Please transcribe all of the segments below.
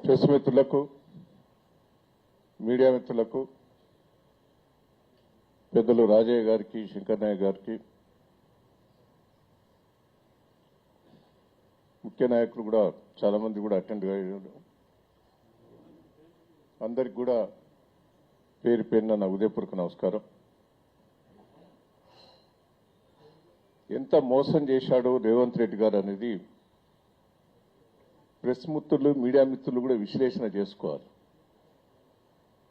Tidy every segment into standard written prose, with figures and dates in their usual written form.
Press మిత్రులకు media మిత్రులకు పెద్దలు రాజయ్య గారికి శంకర్ నాయక్ గారికి ముఖ్య నాయకులు కూడా చాలా మంది కూడా అటెండ్ అయ్యారు. అందరికి కూడా పేరు పేరున నా ఉదయపూర్వక నమస్కారం. ఎంత మోసం చేశాడో రేవంత్ రెడ్డి గారు అనేది ప్రెస్ మిత్రులు మీడియా మిత్రులు కూడా విశ్లేషణ చేసుకోవాలి.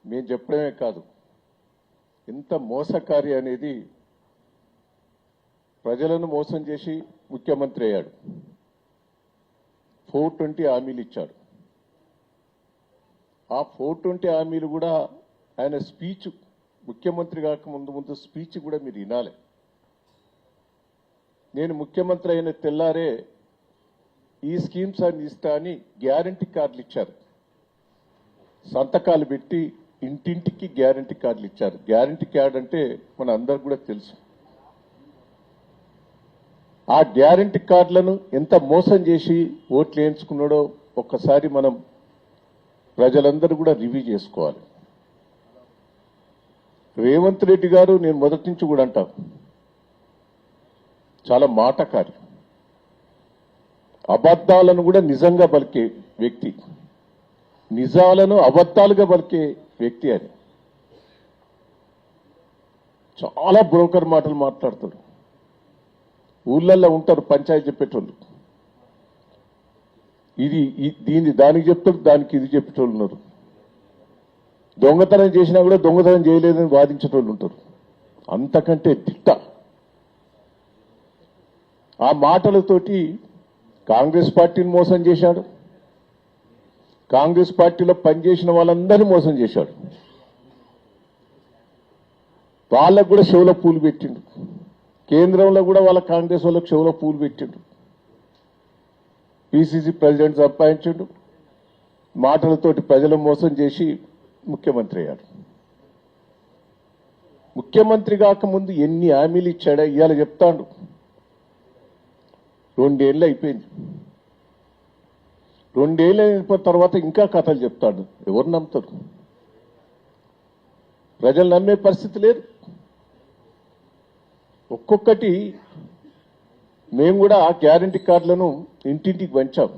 మేము చెప్పడమే కాదు, ఎంత మోసకారి అనేది. ప్రజలను మోసం చేసి ముఖ్యమంత్రి అయ్యాడు. 420 హామీలు ఇచ్చాడు. ఆ 420 హామీలు కూడా ఆయన స్పీచ్, ముఖ్యమంత్రి కాక ముందు స్పీచ్ కూడా మీరు వినాలి. నేను ముఖ్యమంత్రి అయిన తెల్లారే ఈ స్కీమ్స్ అన్ని ఇస్తా అని గ్యారంటీ కార్డులు ఇచ్చారు. సంతకాలు పెట్టి ఇంటింటికి గ్యారంటీ కార్డులు ఇచ్చారు. గ్యారంటీ కార్డు అంటే మన అందరికి కూడా తెలుసు. ఆ గ్యారంటీ కార్డులను ఎంత మోసం చేసి ఓట్లు వేయించుకున్నాడో ఒక్కసారి మనం ప్రజలందరూ కూడా రివ్యూ చేసుకోవాలి. రేవంత్ రెడ్డి గారు నేను మొదటి నుంచి కూడా అంటాను, చాలా మాటకారి, అబద్ధాలను కూడా నిజంగా పలికే వ్యక్తి, నిజాలను అబద్ధాలుగా పలికే వ్యక్తి అని. చాలా బ్రోకర్ మాటలు మాట్లాడతాడు. ఊళ్ళల్లో ఉంటారు పంచాయతీ చెప్పేటోళ్ళు, ఇది దానికి చెప్తాడు, దానికి ఇది చెప్పేటోళ్ళు ఉన్నారు. దొంగతనం చేసినా కూడా దొంగతనం చేయలేదని వాదించేటోళ్ళు ఉంటారు. అంతకంటే తిట్ట. ఆ మాటలతోటి కాంగ్రెస్ పార్టీని మోసం చేశాడు. కాంగ్రెస్ పార్టీలో పనిచేసిన వాళ్ళందరినీ మోసం చేశాడు. వాళ్ళకు కూడా చెవులో పూలు పెట్టిండు. కేంద్రంలో కూడా వాళ్ళ కాంగ్రెస్ వాళ్ళకు చెవులో పూలు పెట్టిండు. పిసిసి ప్రెసిడెంట్ సంపాదించిండు. మాటలతోటి ప్రజలను మోసం చేసి ముఖ్యమంత్రి అయ్యాడు. ముఖ్యమంత్రి కాకముందు ఎన్ని హామీలు ఇచ్చాడా ఇవాళ చెప్తాడు. 2 ఏళ్ళు అయిపోయింది. 2 ఏళ్ళు అయిన తర్వాత ఇంకా కథలు చెప్తాడు. ఎవరు నమ్ముతారు? ప్రజలు నమ్మే పరిస్థితి లేదు. ఒక్కొక్కటి మేము కూడా ఆ గ్యారంటీ కార్డులను ఇంటింటికి పంచాం.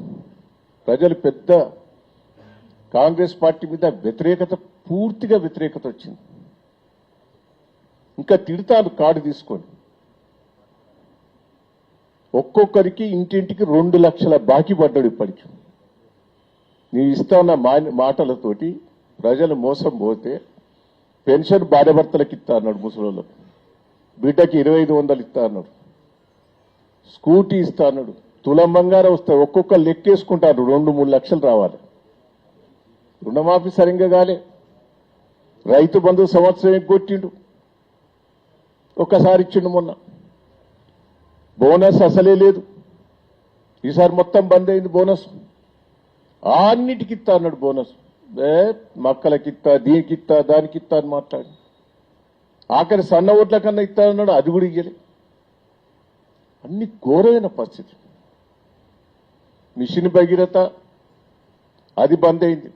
ప్రజలు పెద్ద కాంగ్రెస్ పార్టీ మీద వ్యతిరేకత, పూర్తిగా వ్యతిరేకత వచ్చింది. ఇంకా తిడతారు కార్డు తీసుకొని. ఒక్కొక్కరికి ఇంటింటికి 2 లక్షల బాకీ పడ్డాడు. ఇప్పటికి నీవు ఇస్తాన్న మాటలతోటి ప్రజలు మోసం పోతే పెన్షన్ భార్యాభర్తలకు ఇస్తా అన్నాడు, ముసలోళ్ళకు. బిడ్డకి 2500 ఇస్తా అన్నాడు. స్కూటీ ఇస్తా అన్నాడు. తులం బంగారం వస్తాయి. ఒక్కొక్కరు లెక్కేసుకుంటారు 2-3 లక్షలు రావాలి. రుణమాఫీ సరిగ్గా కాలే. రైతు బంధు సంవత్సరం కొట్టిండు, ఒక్కసారి ఇచ్చిండు. మొన్న బోనస్ అసలే లేదు. ఈసారి మొత్తం బంద్ అయింది బోనస్. అన్నిటికి ఇస్తా అన్నాడు బోనస్. మక్కలకి ఇస్తా, దీనికి ఇస్తా, దానికి ఇస్తా అని మాట్లాడి ఆఖరి సన్న ఓట్ల కన్నా ఇస్తా అన్నాడు. అది కూడా ఇయ్యలే. అన్ని ఘోరమైన పరిస్థితి. మిషన్ భగీరథ అది బంద్ అయింది.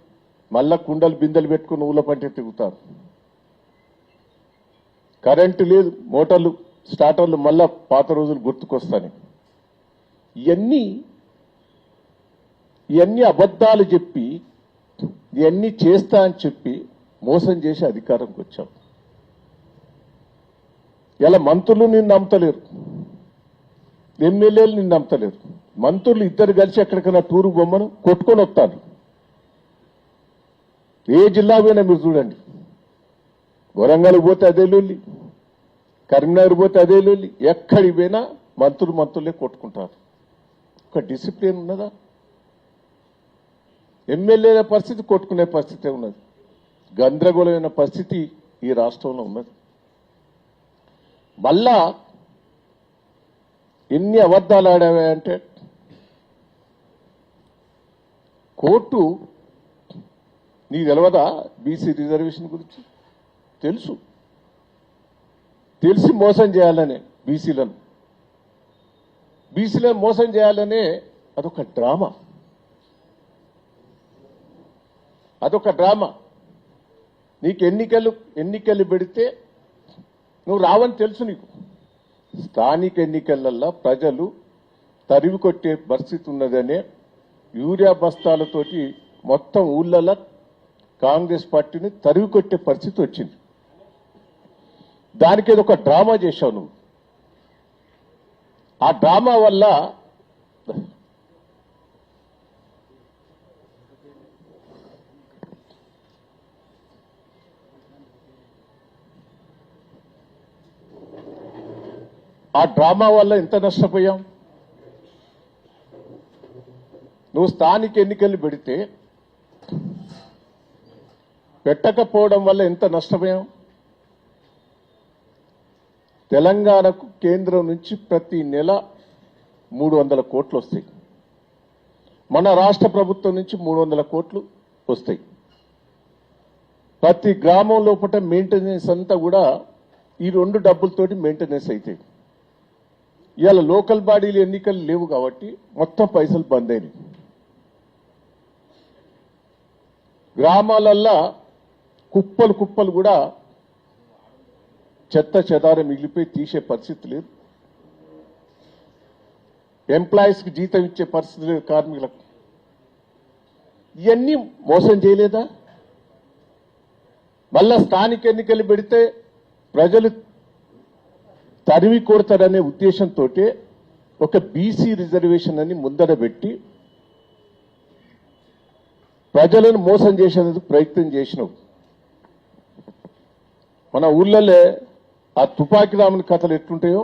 మళ్ళా కుండలు బిందెలు పెట్టుకుని ఊళ్ళ పంటే తిరుగుతారు. కరెంటు లేదు. మోటార్లు స్టార్టర్లు మళ్ళా పాత రోజులు గుర్తుకొస్తాయి. ఇవన్నీ అబద్ధాలు చెప్పి, ఇవన్నీ చేస్తా అని చెప్పి మోసం చేసి అధికారంకి వచ్చాం. ఇలా మంత్రులు నిన్ను నమ్మతలేరు, ఎమ్మెల్యేలు నిన్ను నమ్మతలేరు. మంత్రులు ఇద్దరు కలిసి ఎక్కడికైనా టూరు బొమ్మను కొట్టుకొని వస్తారు. ఏ జిల్లా పోయినా మీరు చూడండి. వరంగల్ పోతే అదే లొల్లి, కరీంనగర్ పోతే అదే లొల్లి. ఎక్కడికి పోయినా మంత్రులే కొట్టుకుంటారు. ఒక డిసిప్లిన్ ఉన్నదా? ఎమ్మెల్యేల పరిస్థితి కొట్టుకునే పరిస్థితి ఉన్నది. గందరగోళమైన పరిస్థితి ఈ రాష్ట్రంలో ఉన్నది. మళ్ళా ఎన్ని అబద్ధాలు ఆడావంటే, కోర్టు నీకు తెలవదా? బీసీ రిజర్వేషన్ గురించి తెలిసి మోసం చేయాలనే బీసీలను మోసం చేయాలనే అదొక డ్రామా. అదొక డ్రామా. నీకు ఎన్నికలు పెడితే నువ్వు రావని తెలుసు. నీకు స్థానిక ఎన్నికలల్లో ప్రజలు తరివి కొట్టే పరిస్థితి ఉన్నదనే యూరియా బస్తాలతోటి మొత్తం ఊళ్ళలో కాంగ్రెస్ పార్టీని తరివి కొట్టే పరిస్థితి వచ్చింది. దానికి ఏదో ఒక డ్రామా చేశావు నువ్వు. ఆ డ్రామా వల్ల ఎంత నష్టపోయాం. నువ్వు స్థానిక ఎన్నికలు పెట్టకపోవడం వల్ల ఎంత నష్టపోయాం. తెలంగాణకు కేంద్రం నుంచి ప్రతి నెల 300 కోట్లు వస్తాయి. మన రాష్ట్ర ప్రభుత్వం నుంచి 300 కోట్లు వస్తాయి. ప్రతి గ్రామం లోపల మెయింటెనెన్స్ అంతా కూడా ఈ 2 డబ్బులతోటి మెయింటెనెన్స్ అవుతాయి. ఇవాళ లోకల్ బాడీలు ఎన్నికలు లేవు కాబట్టి మొత్తం పైసలు బంద్ అయినాయి. గ్రామాలల్లో కుప్పలు కూడా చెత్త చెదారం మిగిలిపోయి తీసే పరిస్థితి లేదు. ఎంప్లాయీస్కి జీతం ఇచ్చే పరిస్థితి లేదు కార్మికులకు. ఇవన్నీ మోసం చేయలేదా? మళ్ళా స్థానిక ఎన్నికలు పెడితే ప్రజలు తరివి కొడతారనే ఉద్దేశంతో ఒక బీసీ రిజర్వేషన్ అని ముందర పెట్టి ప్రజలను మోసం చేసేందుకు ప్రయత్నం చేసినావు. మన ఊళ్ళలో ఆ తుపాకీ రాముని కథలు ఎట్లుంటాయో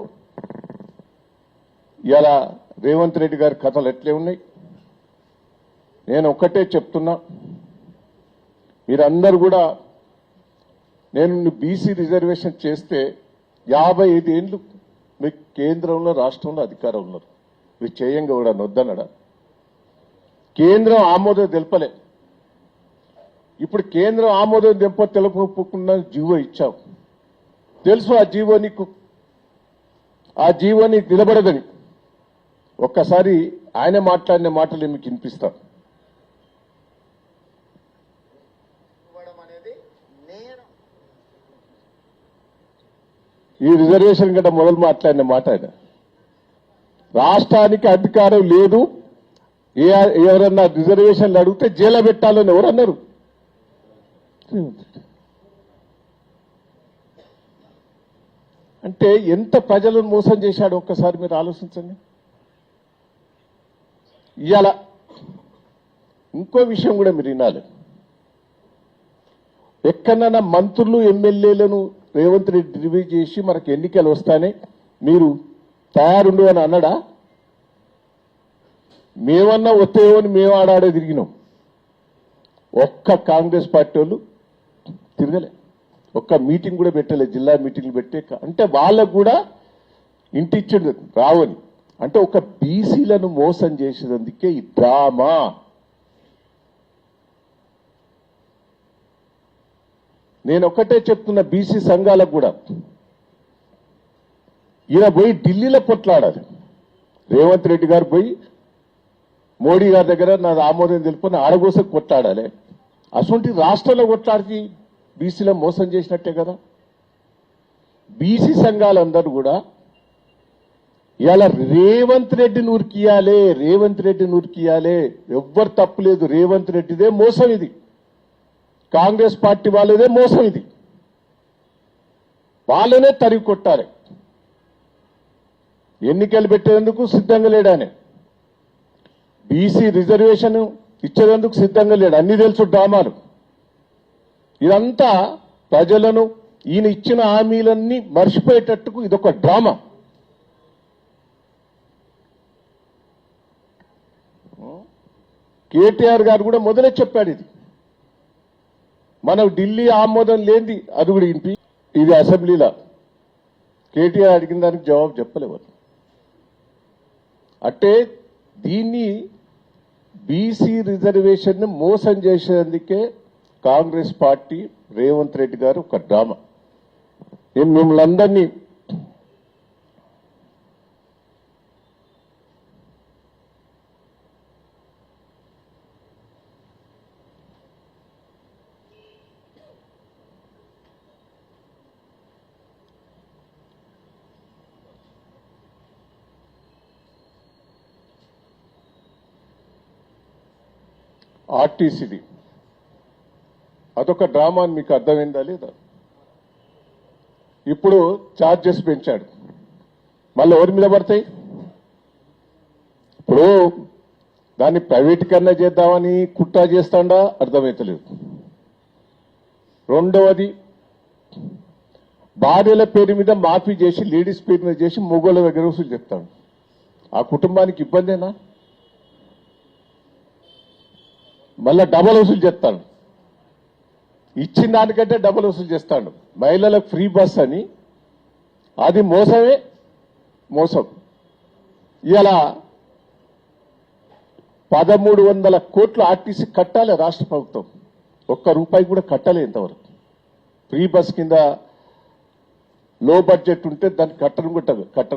ఇలా రేవంత్ రెడ్డి గారి కథలు ఎట్లే ఉన్నాయి. నేను ఒక్కటే చెప్తున్నా, మీరందరూ కూడా నేను బీసీ రిజర్వేషన్ చేస్తే 55 ఏళ్ళు మీకు కేంద్రంలో రాష్ట్రంలో అధికారం ఉన్నారు. మీరు చేయంగా కూడా నొద్దనడా? కేంద్రం ఆమోదం తెలపలే. ఇప్పుడు కేంద్రం ఆమోదం తెలపకుండా జీవో ఇచ్చావు. తెలుసు ఆ జీవో నీకు నిలబడదని. ఒక్కసారి ఆయన మాట్లాడిన మాటలు మీకు వినిపిస్తాం. ఈ రిజర్వేషన్ గంట మొదలు మాట్లాడిన మాట ఆయన. రాష్ట్రానికి అధికారం లేదు, ఎవరన్నా రిజర్వేషన్లు అడిగితే జైలు పెట్టాలని ఎవరన్నారు? అంటే ఎంత ప్రజలను మోసం చేశాడు ఒక్కసారి మీరు ఆలోచించండి. ఇవాళ ఇంకో విషయం కూడా మీరు వినాలి. ఎక్కడన్నా మంత్రులు ఎమ్మెల్యేలను రేవంత్ రెడ్డి రివ్యూ చేసి మనకు ఎన్నికలు వస్తానే మీరు తయారుండు అని అన్నాడా? మేమన్నా వస్తేవో అని మేము ఆడాడే తిరిగినాం. ఒక్క కాంగ్రెస్ పార్టీ వాళ్ళు తిరగలే, ఒక్క మీటింగ్ కూడా పెట్టలే. జిల్లా మీటింగ్లు పెట్టే అంటే వాళ్ళకు కూడా ఇంటి ఇచ్చిండు రావని. అంటే ఒక బీసీలను మోసం చేసేందుకే ఈ డ్రామా. నేను ఒక్కటే చెప్తున్నా బీసీ సంఘాలకు కూడా, ఈయన పోయి ఢిల్లీలో కొట్లాడాలి. రేవంత్ రెడ్డి గారు పోయి మోడీ గారి దగ్గర నాది ఆమోదం తెలుపుని ఆడగోస కొట్లాడాలి. అసలు రాష్ట్రంలో కొట్లాడికి బీసీలో మోసం చేసినట్టే కదా. బీసీ సంఘాలందరూ కూడా ఇలా రేవంత్ రెడ్డిని ఉరికియాలే. ఎవ్వరు తప్పులేదు, రేవంత్ రెడ్డిదే మోసం ఇది, కాంగ్రెస్ పార్టీ వాళ్ళదే మోసం ఇది. వాళ్ళనే తరిగి కొట్టాలి. ఎన్నికలు పెట్టేందుకు సిద్ధంగా లేడానే, బీసీ రిజర్వేషన్ ఇచ్చేందుకు సిద్ధంగా లేడు. అన్ని తెలుసు డ్రామాలు. ఇదంతా ప్రజలను ఈయన ఇచ్చిన హామీలన్నీ మర్చిపోయేటట్టుకు ఇదొక డ్రామా. కేటీఆర్ గారు కూడా మొదలే చెప్పాడు ఇది. మనం ఢిల్లీ ఆమోదం లేనిది అది కూడా ఇంపి ఇది అసెంబ్లీలో కేటీఆర్ అడిగిన దానికి జవాబు చెప్పలేవారు. అంటే దీన్ని బీసీ రిజర్వేషన్ ని మోసం చేసేందుకే కాంగ్రెస్ పార్టీ రేవంత్ రెడ్డి గారు ఒక డ్రామా. నేను మిమ్మల్ని అందరినీ ఆర్టీసీది అదొక డ్రామా అని మీకు అర్థమైందా లేదా? ఇప్పుడు ఛార్జెస్ పెంచాడు, మళ్ళీ ఎవరి మీద పడతాయి? ఇప్పుడు దాన్ని ప్రైవేటీకరణ చేద్దామని కుట్ర చేస్తాడా అర్థమైతలేదు. రెండవది, భార్యల పేరు మీద మాఫీ చేసి లేడీస్ పేరు మీద చేసి మొగోళ్ళ దగ్గర వసూలు చెప్తాడు. ఆ కుటుంబానికి ఇబ్బందేనా? మళ్ళా డబల్ వసూలు చేస్తాడు, ఇచ్చిన దానికంటే డబల్ వసూలు చేస్తాడు. మహిళలకు ఫ్రీ బస్ అని, అది మోసమే మోసం. ఇలా 1300 కోట్లు ఆర్టీసీ కట్టాలి రాష్ట్ర ప్రభుత్వం, ఒక్క రూపాయి కూడా కట్టలే ఇంతవరకు. ఫ్రీ బస్ కింద లో బడ్జెట్ ఉంటే దాన్ని కట్టను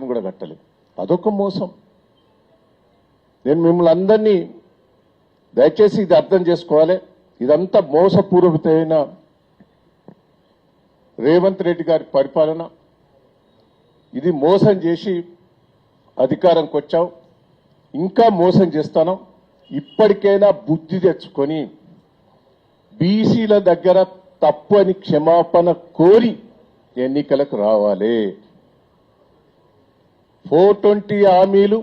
కూడా కట్టలేదు. అదొక మోసం. నేను మిమ్మల్ని అందరినీ దయచేసి ఇది అర్థం చేసుకోవాలి. ఇదంతా మోసపూరితమైన రేవంత్ రెడ్డి గారి పరిపాలన. ఇది మోసం చేసి అధికారంకి వచ్చాం, ఇంకా మోసం చేస్తాను. ఇప్పటికైనా బుద్ధి తెచ్చుకొని బీసీల దగ్గర తప్పు అని క్షమాపణ కోరి ఎన్నికలకు రావాలి. 420 హామీలు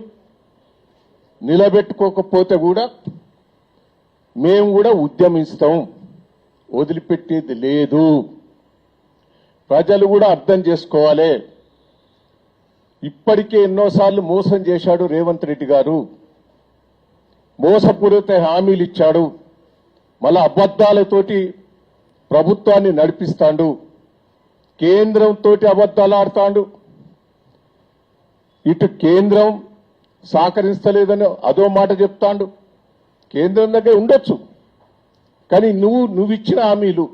నిలబెట్టుకోకపోతే కూడా మేము కూడా ఉద్యమిస్తాం, వదిలిపెట్టేది లేదు. ప్రజలు కూడా అర్థం చేసుకోవాలి. ఇప్పటికే ఎన్నోసార్లు మోసం చేశాడు రేవంత్ రెడ్డి గారు, మోసపూరిత హామీలు ఇచ్చాడు, మళ్ళా అబద్దాలతోటి ప్రభుత్వాన్ని నడిపిస్తాడు, కేంద్రంతో అబద్దాలు ఆడతాడు. ఇటు కేంద్రం సహకరిస్తలేదని అదో మాట చెప్తాడు. కేంద్రం దగ్గర ఉండొచ్చు, కానీ నువ్వు ఇచ్చిన హామీలు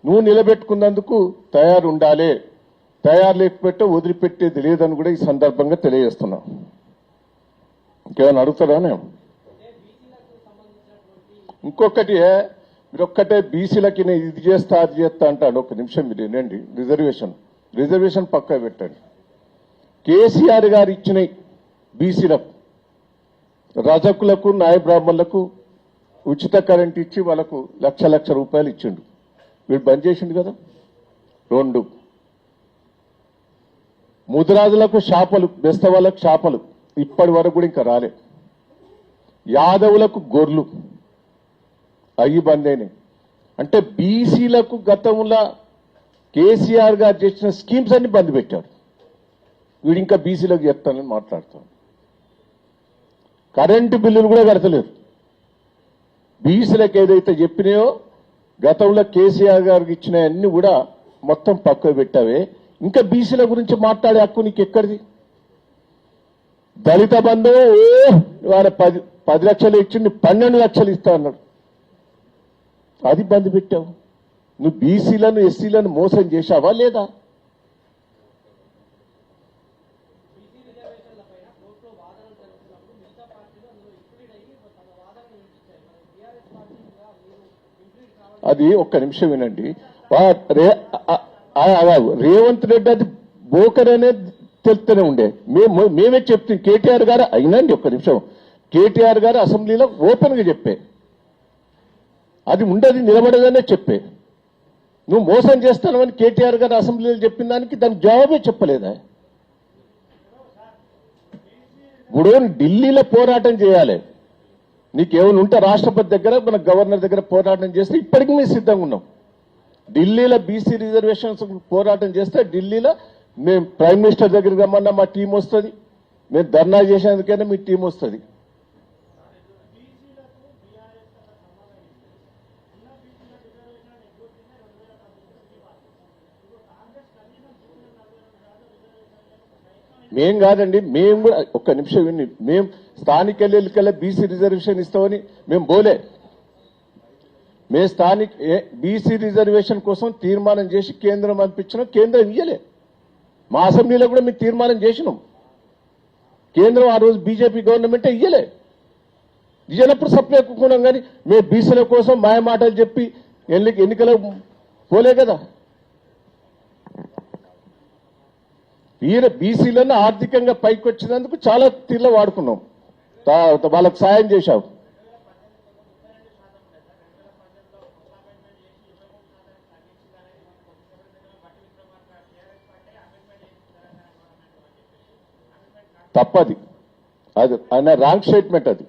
నువ్వు నిలబెట్టుకున్నందుకు తయారు ఉండాలి. తయారు లేకపోతే వదిలిపెట్టేది లేదని కూడా ఈ సందర్భంగా తెలియజేస్తున్నా. ఇంకేమైనా అడుగుతారా? ఇంకొకటి, మీరు ఒక్కటే బీసీలకి నేను ఇది చేస్తా అది చేస్తా అంటాడు. ఒక్క నిమిషం మీరు వినండి. రిజర్వేషన్ పక్కా పెట్టండి. కేసీఆర్ గారు ఇచ్చిన బీసీలకు, రజకులకు, నాయ బ్రాహ్మణులకు ఉచిత కరెంట్ ఇచ్చి వాళ్ళకు లక్ష రూపాయలు ఇచ్చిండు. వీడు బంద్ చేసిండు కదా. 2, ముదిరాజులకు షాపలు, బెస్తవాళ్ళకు షాపలు ఇప్పటి వరకు కూడా ఇంకా రాలే. యాదవులకు గొర్రెలు అయ్యి బంద్ అయినాయి. అంటే బీసీలకు గతంలో కేసీఆర్ గారు చేసిన స్కీమ్స్ అన్ని బంద్ పెట్టారు. వీడు ఇంకా బీసీలకు చెప్తానని మాట్లాడుతాను. కరెంటు బిల్లులు కూడా కడతలేరు. బీసీలకు ఏదైతే చెప్పినాయో గతంలో కేసీఆర్ గారికి ఇచ్చినవన్నీ కూడా మొత్తం పక్కకు పెట్టావే. ఇంకా బీసీల గురించి మాట్లాడే హక్కు నీకు ఎక్కడిది? దళిత బంధు వాళ్ళ 10 లక్షలు ఇచ్చింది, 12 లక్షలు ఇస్తా అన్నాడు. అది బంద్ పెట్టావు. నువ్వు బీసీలను, ఎస్సీలను మోసం చేశావా లేదా? అది ఒక్క నిమిషం వినండి. రేవంత్ రెడ్డి అది బోకర్ అనేది తెలుస్తూనే ఉండే. మేమే చెప్తాం. కేటీఆర్ గారు అయినండి, ఒక్క నిమిషం. కేటీఆర్ గారు అసెంబ్లీలో ఓపెన్ గా చెప్పే, అది ఉండదు నిలబడదనే చెప్పే. నువ్వు మోసం చేస్తానని కేటీఆర్ గారు అసెంబ్లీలో చెప్పిన దానికి జవాబే చెప్పలేదా? ఇప్పుడు ఢిల్లీలో పోరాటం చేయాలి. నీకేమైనా ఉంటే రాష్ట్రపతి దగ్గర, మన గవర్నర్ దగ్గర పోరాటం చేస్తే ఇప్పటికీ మేము సిద్ధంగా ఉన్నాం. ఢిల్లీలో బీసీ రిజర్వేషన్స్ పోరాటం చేస్తే ఢిల్లీలో మేము ప్రైమ్ మినిస్టర్ దగ్గరికి రమ్మన్నా మా టీం వస్తుంది. మేము ధర్నా చేసేందుకైనా మీ టీం వస్తుంది. మేం కాదండి, మేము కూడా ఒక్క నిమిషం విని, మేము స్థానిక ఎన్నికల్లో బీసీ రిజర్వేషన్ ఇస్తామని మేము బోలే. మేము స్థానిక బీసీ రిజర్వేషన్ కోసం తీర్మానం చేసి కేంద్రం పంపించినాం. కేంద్రం ఇయ్యలే. మా అసెంబ్లీలో కూడా మేము తీర్మానం చేసినాం. కేంద్రం ఆ రోజు బీజేపీ గవర్నమెంటే ఇయ్యలే. ఇయ్యనప్పుడు సప్లై ఎక్కుకున్నాం. కానీ మేము బీసీల కోసం మాయ మాటలు చెప్పి ఎన్నికల పోలే కదా. బీసీలను ఆర్థికంగా పైకి వచ్చినందుకు చాలా తీర్ల వాడుకున్నాం. వాళ్ళకు సాయం చేశాం. తప్పది. అది ఆయన రాంగ్ స్టేట్మెంట్ అది.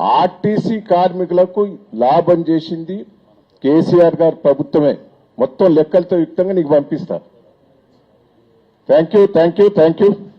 ఆర్టీసీ కార్మికులకు లాభం చేసింది కేసీఆర్ గారి ప్రభుత్వమే. మొత్తం లెక్కలతో యుక్తంగా నీకు పంపిస్తా. Thank you.